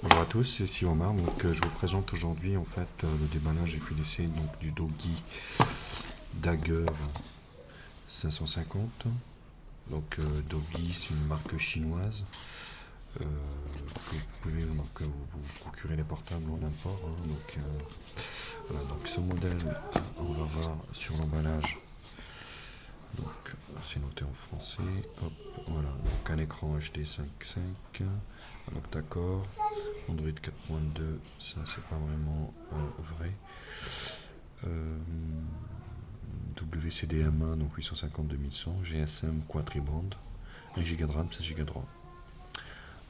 Bonjour à tous, c'est ici Omar. Donc, je vous présente aujourd'hui en fait le déballage et puis l'essai donc du Doogee Dagger 550. Donc Doogee, c'est une marque chinoise. Vous pouvez donc vous procurer les portables en import. Voilà, donc ce modèle, on va voir sur l'emballage. Donc c'est noté en français. Hop, voilà, donc un écran HD 5.5, un octa-core, Android 4.2, ça c'est pas vraiment vrai. WCDMA, donc 850-2100, GSM quadriband, 1 Go de RAM, 16 Go de ROM.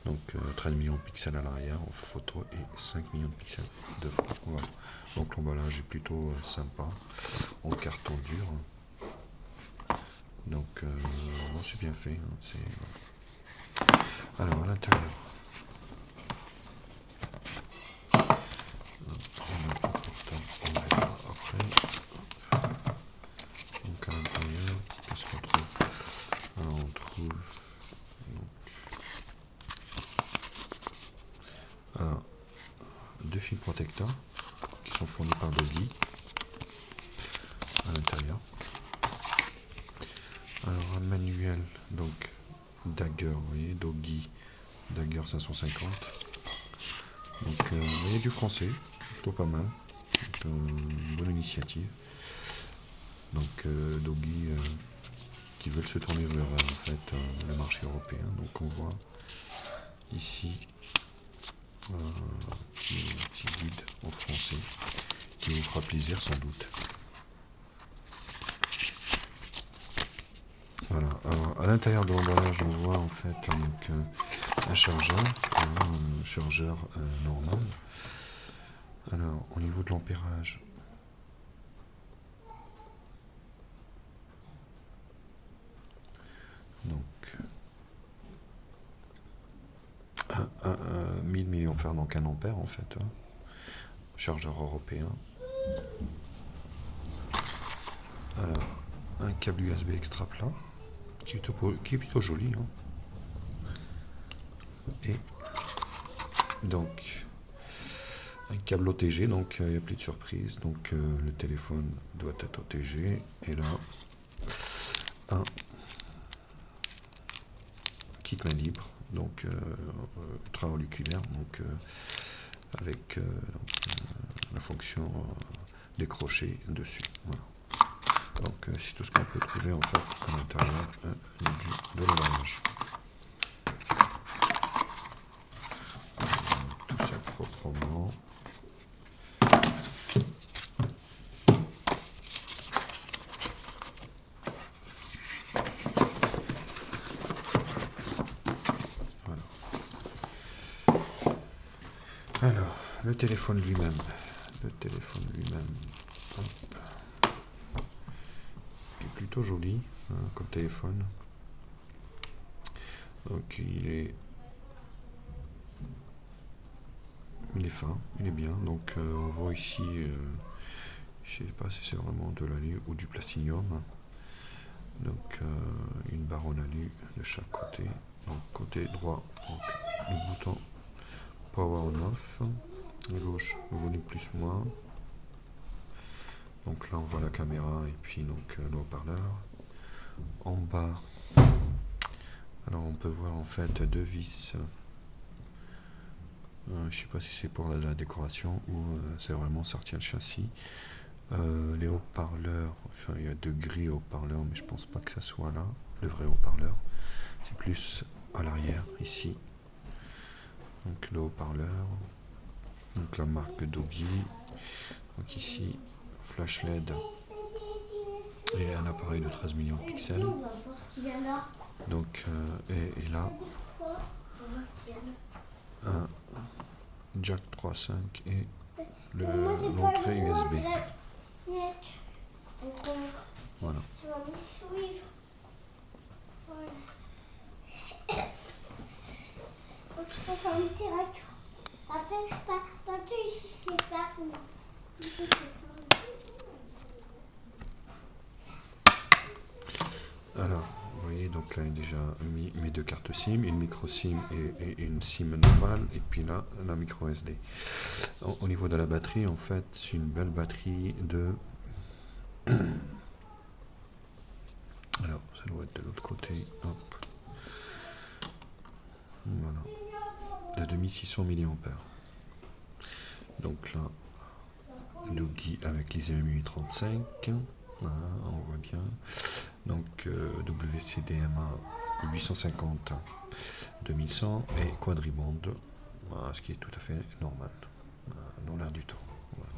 Donc 13 millions de pixels à l'arrière en photo et 5 millions de pixels de photo. Voilà. Donc l'emballage est plutôt sympa, en carton dur. Donc c'est bien fait. Alors à l'intérieur, on verra après. Donc à l'intérieur, qu'est-ce qu'on trouve? Alors on trouve deux fils protecteurs qui sont fournis par Doogee à l'intérieur. Alors un manuel donc Dagger, vous voyez, Doogee Dagger 550. Donc vous voyez du français, plutôt pas mal, une bonne initiative. Donc Doogee qui veulent se tourner vers en fait le marché européen. Donc on voit ici un petit guide en français qui vous fera plaisir sans doute. Voilà, alors à l'intérieur de l'emballage on voit en fait donc, un chargeur normal. Alors au niveau de l'ampérage, donc 1000 mAh, donc 1 ampère en fait, chargeur européen. Alors un câble USB extra plat qui est plutôt joli, et donc un câble OTG, donc il n'y a plus de surprise, donc le téléphone doit être OTG, et là un kit main libre, donc ultra-auriculaire, donc avec la fonction décrocher dessus. Voilà. Donc c'est tout ce qu'on peut trouver en fait à l'intérieur de l'emballage. Tout ça proprement. Voilà. Alors, le téléphone lui-même. Est plutôt joli comme téléphone. Donc il est fin, il est bien. Donc on voit ici, je sais pas si c'est vraiment de l'alu ou du plastinium. Donc une barre en alu de chaque côté. Donc côté droit, donc, le bouton power on off. À gauche, volume plus moins. Donc là on voit la caméra et puis donc le haut-parleur. En bas, alors on peut voir en fait deux vis. Je sais pas si c'est pour la décoration ou c'est vraiment sortir le châssis. Les haut-parleurs, enfin il y a deux grilles haut-parleurs, mais je pense pas que ça soit là, le vrai haut-parleur. C'est plus à l'arrière, ici. Donc le haut-parleur, donc la marque Doogee. Donc ici, flash LED et un appareil de 13 millions de pixels. Donc, et là, un jack 3.5 et l'entrée USB. Voilà. Alors, vous voyez voyez, donc là, j'ai déjà mis mes 2 cartes SIM, une micro SIM et une SIM normale, et puis là, la micro SD. Au niveau de la batterie, en fait, c'est une belle batterie de... Alors, ça doit être de l'autre côté. Hop. Voilà. De 2600 mAh. Donc là, Doogee avec l'ISM 35. Voilà, on voit bien. Donc WCDMA 850 2100 et quadriband, voilà, ce qui est tout à fait normal, dans l'air du temps. Voilà.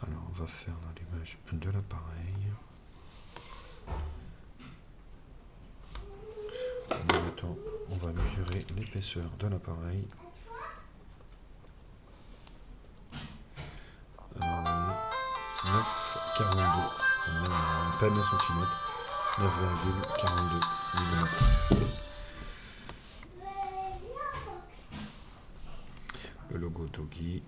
Alors on va faire l'image de l'appareil. En même temps, on va mesurer l'épaisseur de l'appareil. 9,42, pas 9 cm, 9,42 mm. Le logo Doogee.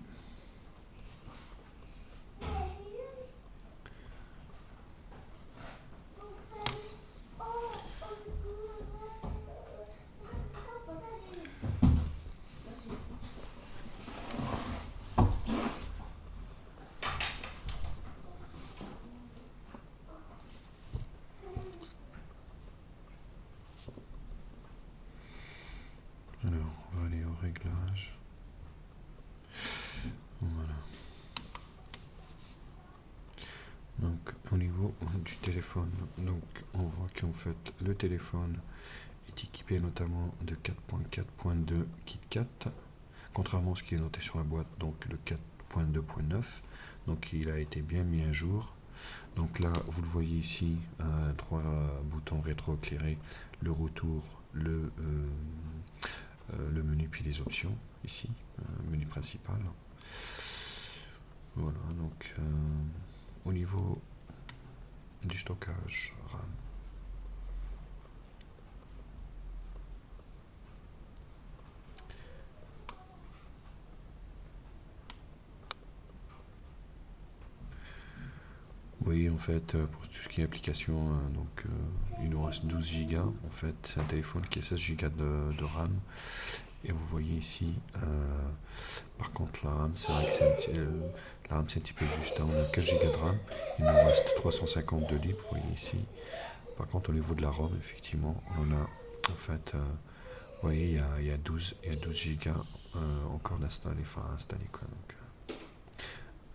Alors, on va aller au réglage. Voilà. Donc, au niveau du téléphone, donc on voit qu'en fait le téléphone est équipé notamment de 4.4.2 KitKat, contrairement à ce qui est noté sur la boîte, donc le 4.2.9. Donc, il a été bien mis à jour. Donc là, vous le voyez ici, 3 boutons rétro-éclairés, le retour, le menu puis les options ici, menu principal. Voilà, donc au niveau du stockage RAM, vous voyez en fait pour tout ce qui est application, donc il nous reste 12 Go. En fait, c'est un téléphone qui a 16 Go de RAM. Et vous voyez ici, par contre la RAM, c'est vrai que la RAM c'est un petit peu juste, hein. On a 4 Go de RAM, il nous reste 350 de libre, vous voyez ici. Par contre au niveau de la ROM, effectivement, on a en fait, vous voyez, il y a 12 Go encore d'installer, enfin installé quoi.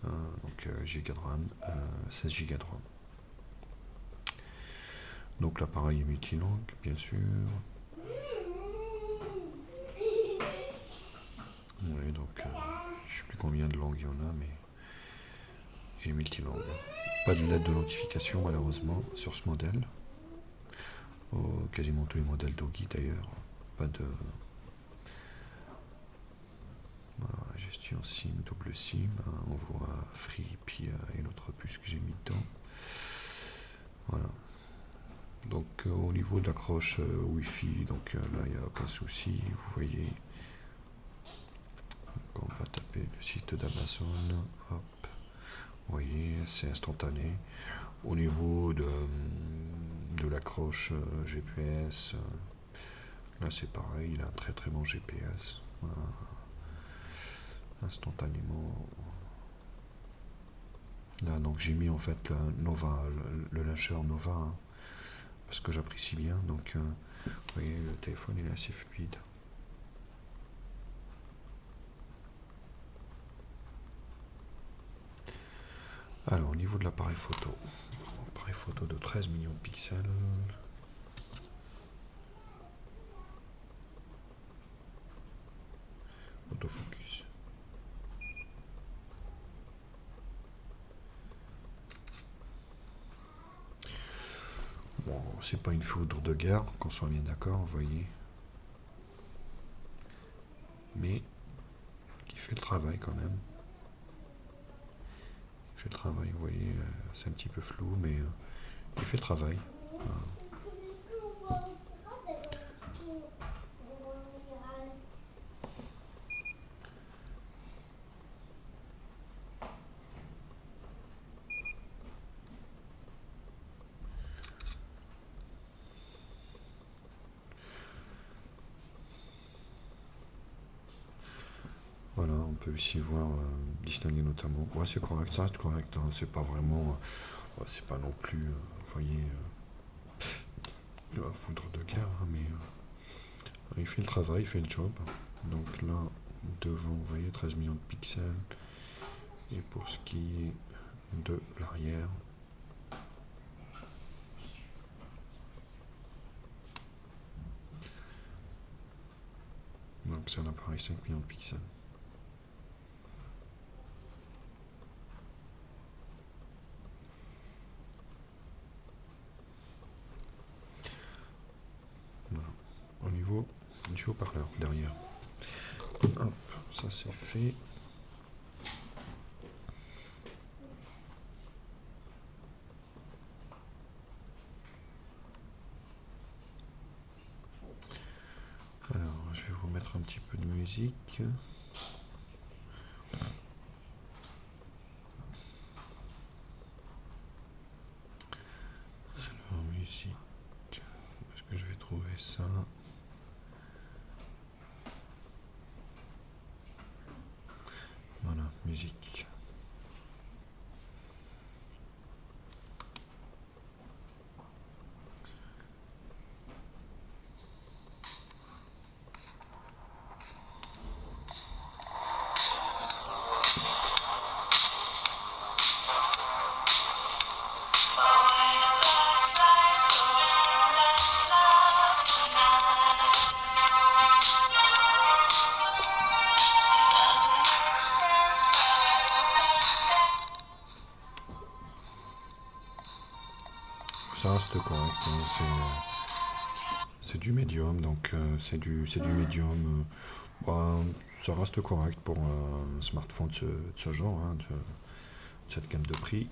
Donc Go de RAM, 16 Go de RAM. Donc l'appareil est multilangue, bien sûr. Oui, donc je ne sais plus combien de langues il y en a, mais il est multilangue. Pas de LED de notification malheureusement sur ce modèle. Quasiment tous les modèles Doogee d'ailleurs. Pas de... Voilà, gestion SIM, double SIM. On voit Free, puis une autre puce que j'ai mis dedans. Voilà. Donc au niveau de l'accroche Wi-Fi, donc là il n'y a aucun souci. Vous voyez, quand on va taper le site d'Amazon, hop, vous voyez, c'est instantané. Au niveau de l'accroche GPS, là c'est pareil, il a un très très bon GPS. Instantanément. Là donc j'ai mis en fait le Nova, le lâcheur Nova, hein, parce que j'apprécie bien. Donc vous voyez, le téléphone il est assez fluide. Alors au niveau de l'appareil photo de 13 millions de pixels. Autofocus. Bon, c'est pas une foudre de guerre, qu'on soit bien d'accord, vous voyez. Mais qui fait le travail quand même. fait le travail, vous voyez, c'est un petit peu flou, mais il fait le travail. Voilà, on peut ici voir, distinguer notamment. Ouais, c'est correct, ça reste correct, hein, c'est pas vraiment. C'est pas non plus, vous voyez, la foudre de guerre, hein, mais il fait le travail, il fait le job. Donc là, devant, vous voyez, 13 millions de pixels. Et pour ce qui est de l'arrière, donc c'est un appareil 5 millions de pixels. Voilà. Au niveau du haut-parleur derrière. Hop, ça c'est fait. Alors, je vais vous mettre un petit peu de musique. Alors, musique. Où est-ce que je vais trouver ça? Voilà, musique. Ça reste correct, hein, c'est du médium, donc c'est du médium. Bah, ça reste correct pour un smartphone de ce genre, hein, de cette gamme de prix.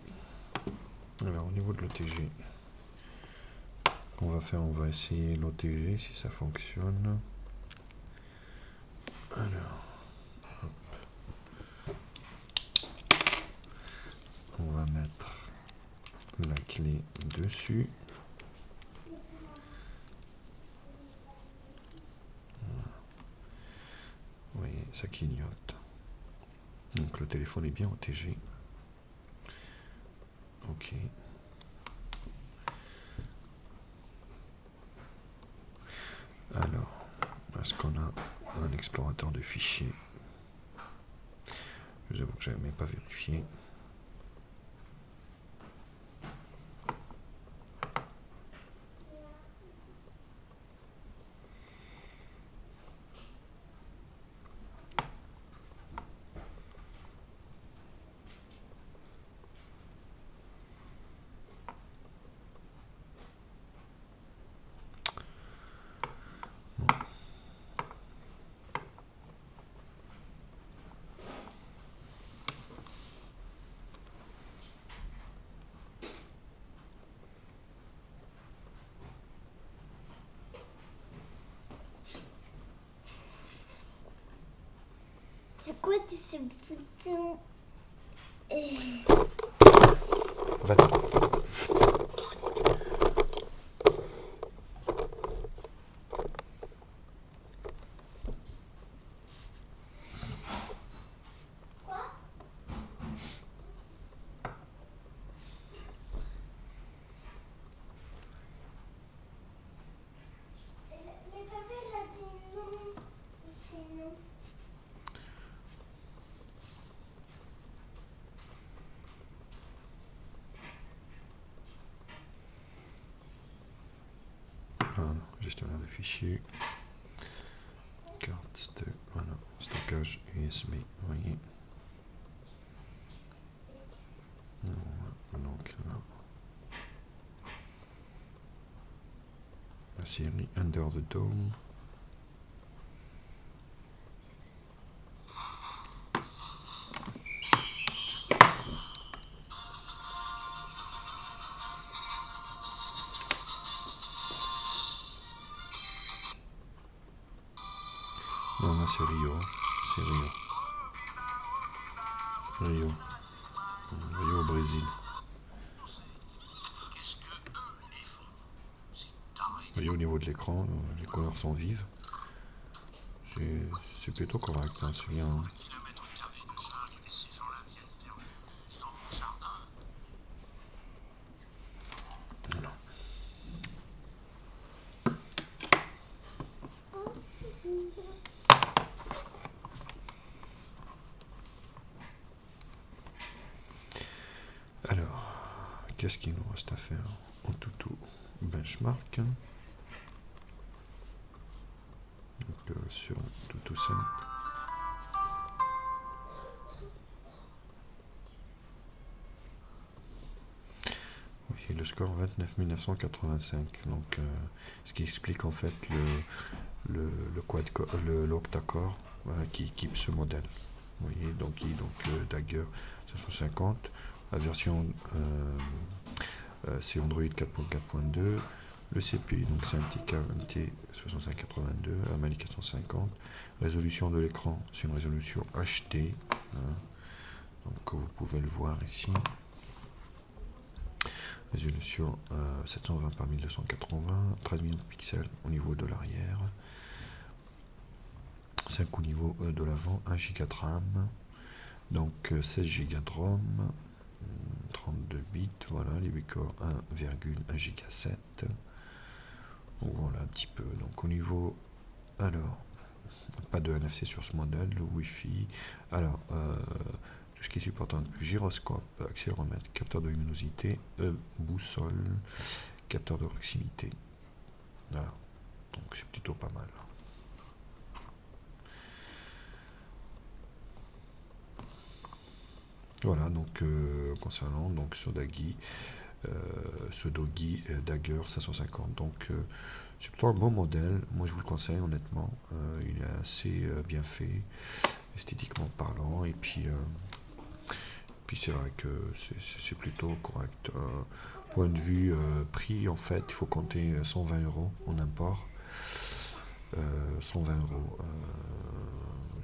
Alors au niveau de l'OTG, qu'on va faire, on va essayer l'OTG si ça fonctionne. Alors, on va mettre la clé dessus. Vous voyez, ça clignote. Donc le téléphone est bien OTG. Ok. Alors, est-ce qu'on a un explorateur de fichiers? Je vous avoue que je n'avais même pas vérifié. C'est quoi tous ces boutons? Mais papa, il a dit non. C'est non. Voilà, gestionnaire de fichiers. Carte de voilà, stockage USB, vous voyez. Voilà, donc là, la série Under the Dome. Non, là c'est Rio. C'est Rio. Rio. Rio au Brésil. Vous voyez au niveau de l'écran, les couleurs sont vives. C'est plutôt correct, hein, c'est bien. Hein. Voilà. Alors, qu'est-ce qu'il nous reste à faire en tout benchmark. Donc, sur tout ça. Oui, le score 29 985. Donc, ce qui explique en fait l'octa-core qui équipe ce modèle. Vous voyez, donc Dagger 550. La version c'est Android 4.4.2. Le CPU, donc c'est un MT6582, un Mali 450. Résolution de l'écran, c'est une résolution HD. Hein. Donc vous pouvez le voir ici. Résolution 720 par 1280, 13 millions de pixels au niveau de l'arrière. 5 au niveau de l'avant, 1 Go de RAM. Donc 16 Go de ROM. 32 bits, voilà, les 8 corps 1,1 Go 7. Voilà un petit peu. Donc au niveau, alors, pas de NFC sur ce modèle, le Wi-Fi. Alors, tout ce qui est supporté, gyroscope, accéléromètre, capteur de luminosité, boussole, capteur de proximité. Voilà, donc c'est plutôt pas mal. Voilà, donc concernant donc ce Daggy Dagger 550, donc c'est plutôt un bon modèle, moi je vous le conseille honnêtement, il est assez bien fait, esthétiquement parlant, et puis c'est vrai que c'est plutôt correct. Point de vue prix, en fait, il faut compter 120 € en import, 120 €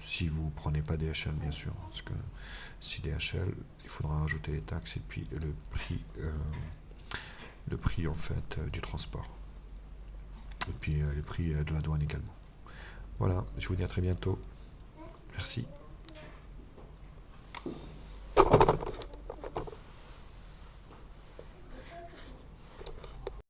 si vous prenez pas DHL bien sûr, parce que si DHL, il faudra rajouter les taxes et puis le prix en fait du transport, et puis les prix de la douane également. Voilà, je vous dis à très bientôt. Merci.